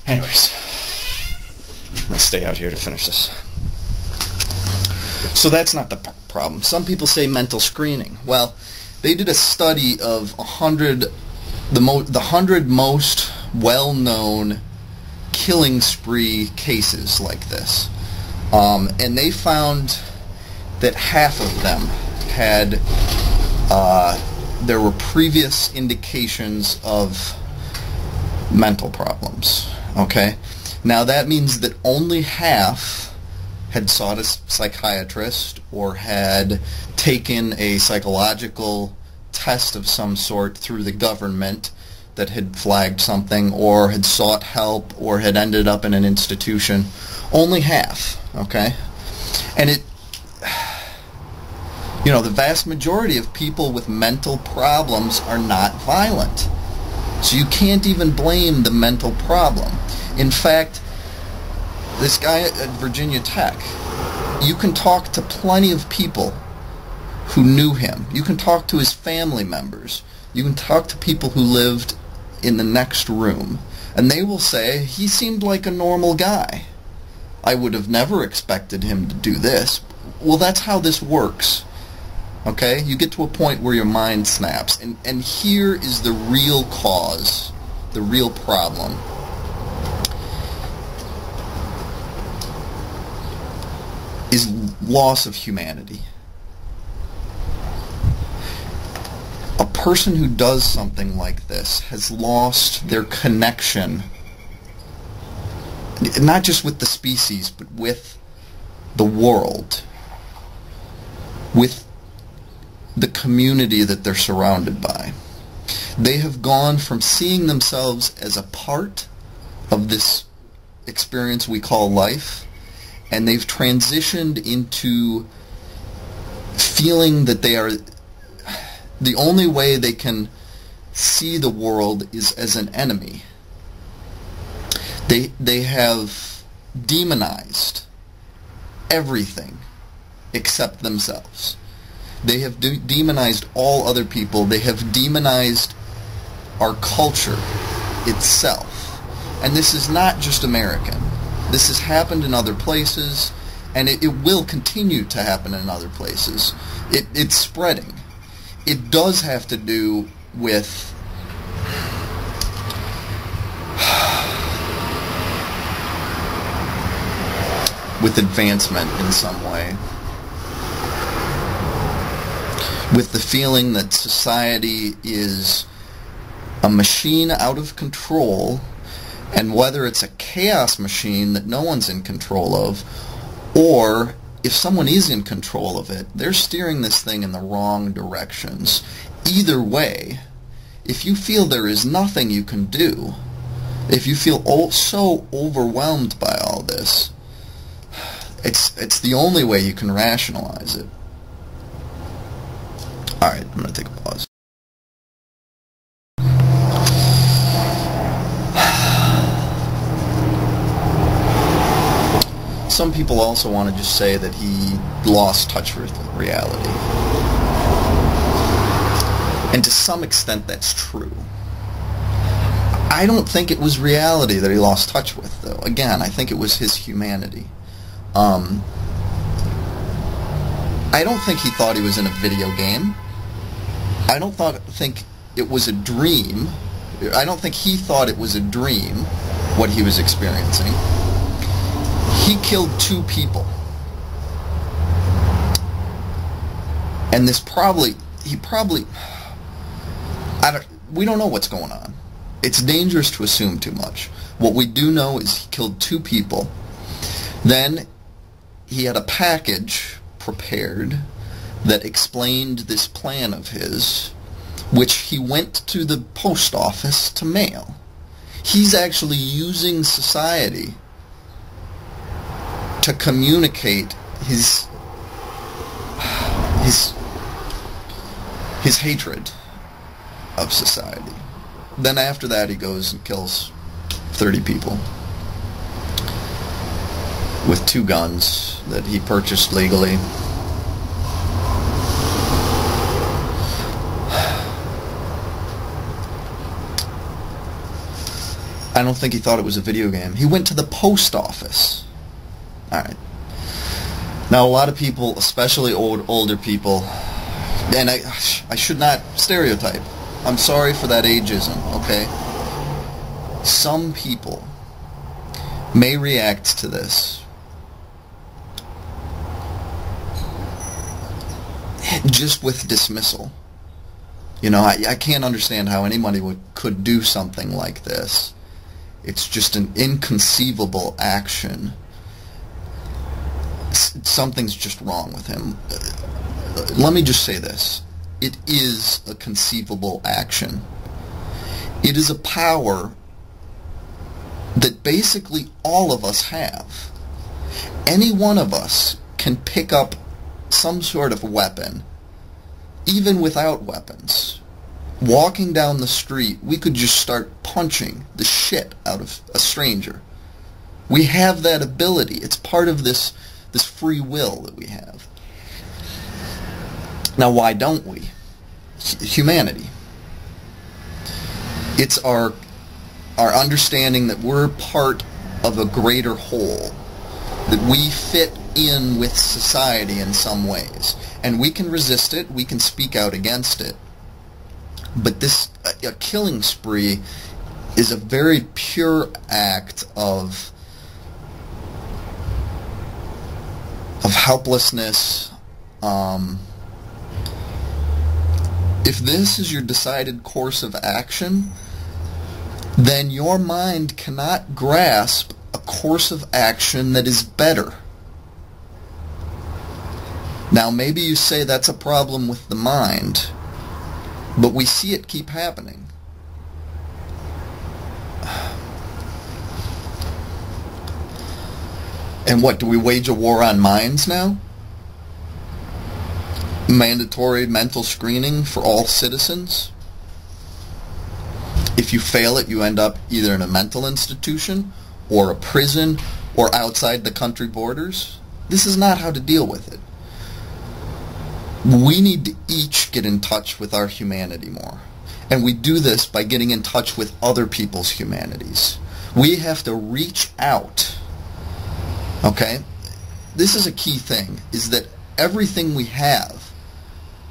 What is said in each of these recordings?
Anyways, I'm going to stay out here to finish this. So that's not the problem. Some people say mental screening. Well, they did a study of 100, the 100 most well-known killing spree cases like this. And they found that half of them had, there were previous indications of mental problems. Okay? Now that means that only half had sought a psychiatrist or had taken a psychological test of some sort through the government that had flagged something, or had sought help, or had ended up in an institution. Only half, okay? And it, you know, the vast majority of people with mental problems are not violent. So you can't even blame the mental problem. In fact, this guy at Virginia Tech, you can talk to plenty of people who knew him. You can talk to his family members. You can talk to people who lived in the next room, and they will say, he seemed like a normal guy. I would have never expected him to do this. Well, that's how this works. Okay? You get to a point where your mind snaps, and here is the real cause, the real problem. Is loss of humanity. A person who does something like this has lost their connection, not just with the species, but with the world, with the community that they're surrounded by. They have gone from seeing themselves as a part of this experience we call life, and they've transitioned into feeling that they are, the only way they can see the world is as an enemy. They have demonized everything except themselves. They have demonized all other people. They have demonized our culture itself. And this is not just American. This has happened in other places, and it will continue to happen in other places. It's spreading. It does have to do with advancement in some way. With the feeling that society is a machine out of control, and whether it's a chaos machine that no one's in control of, or if someone is in control of it, they're steering this thing in the wrong directions. Either way, if you feel there is nothing you can do, if you feel so overwhelmed by all this, it's the only way you can rationalize it. Alright, I'm going to take a pause. Some people also want to just say that he lost touch with reality. And to some extent that's true. I don't think it was reality that he lost touch with, though. Again, I think it was his humanity. I don't think he thought he was in a video game. I don't think it was a dream. I don't think he thought it was a dream, what he was experiencing. He killed 2 people. And we don't know what's going on. It's dangerous to assume too much. What we do know is he killed 2 people. Then he had a package prepared that explained this plan of his, which he went to the post office to mail. He's actually using society to communicate his hatred of society. Then after that he goes and kills 30 people with 2 guns that he purchased legally. And I don't think he thought it was a video game. He went to the post office. Alright. Now, a lot of people, especially older people, and I should not stereotype. I'm sorry for that ageism, okay? Some people may react to this just with dismissal. You know, I can't understand how anybody could do something like this. It's just an inconceivable action. Something's just wrong with him. Let me just say this. It is a conceivable action. It is a power that basically all of us have. Any one of us can pick up some sort of weapon, even without weapons. Walking down the street, we could just start punching the shit out of a stranger. We have that ability. It's part of this free will that we have. Now, why don't we? Humanity. It's our understanding that we're part of a greater whole, that we fit in with society in some ways, and we can resist it, we can speak out against it. But a killing spree is a very pure act of helplessness. If this is your decided course of action, then your mind cannot grasp a course of action that is better. Now, maybe you say that's a problem with the mind, but we see it keep happening. And what, do we wage a war on minds now? Mandatory mental screening for all citizens? If you fail it, you end up either in a mental institution, or a prison, or outside the country borders. This is not how to deal with it. We need to each get in touch with our humanity more. And we do this by getting in touch with other people's humanities. We have to reach out. Okay? This is a key thing, is that everything we have,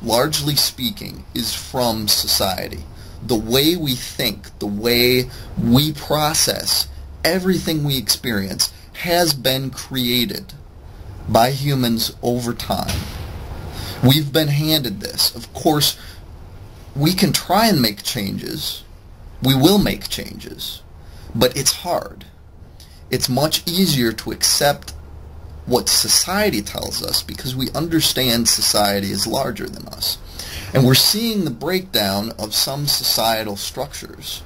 largely speaking, is from society. The way we think, the way we process, everything we experience has been created by humans over time. We've been handed this. Of course, we can try and make changes. We will make changes. But it's hard. It's much easier to accept what society tells us because we understand society is larger than us. And we're seeing the breakdown of some societal structures.